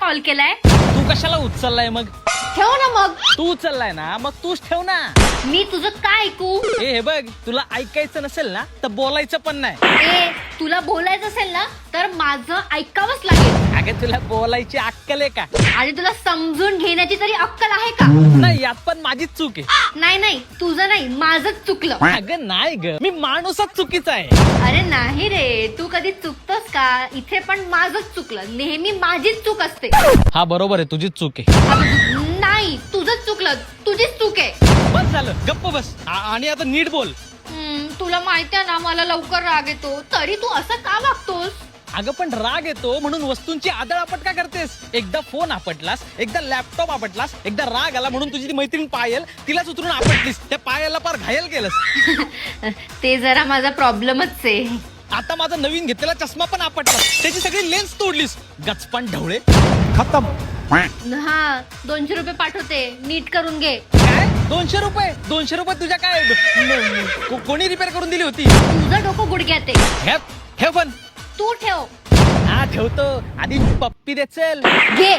Call केलाय? तू कशाला उचललाय मग? ठेव ना मग. तू उचललाय ना, मग तूच ठेव ना. मी तुझं काय ऐकू? हे बघ, तुला ऐकायचं नसेल ना तर बोलायचं पण नाही. ए, तुला बोलायचं असेल ना तर माझं ऐकावंच लागेल. अगं तुला बोलायची अक्कल आहे का? आणि तुला समजून घेण्याची तरी अक्कल आहे का? नाही, यात पण माझीच चूक आहे. नाही नाही, तुझं नाही, माझंच चुकलं. अगं नाही ग, मी माणूसच चुकीचा आहे. अरे नाही रे, तू कधी चुकतोस का? इथे पण माझंच चुकलं. नेहमी माझीच चूक असते. हा बरोबर आहे, तुझीच चूक आहे. नाही, तुझंच चुकलं, तुझीच चूक आहे. बस झालं, गप्प बस. आणि आता नीट बोल. तुला माहितीये ना मला लवकर राग येतो, तरी तू असं का वागतोस? अगं पण राग येतो म्हणून वस्तूंची आदळआपट का करतेस? एकदा फोन आपटलास, एकदा लॅपटॉप आपटलास, एकदा राग आला म्हणून तुझी ती मैत्रीण पायल, तिलाच उतरून आपटलीस. त्या पायलला पार घायल केलंस. ते जरा माझा प्रॉब्लेमच आहे. आता माझा नवीन घेतलेला चष्मा पण आपटला, त्याची सगळी लेन्स तोडलीस. गचपण ढवळे. खतम. हा, 200 रुपये पाठवते, नीट करून घे. काय 200 रुपये? 200 रुपये तुझ्या काय कोणी रिपेअर करून दिली होती? तुझं डोकं गुडघ्यात आहे. ठेव पण. तू ठेव. हा ठेवतो, आधी पप्पी दे चल. घे.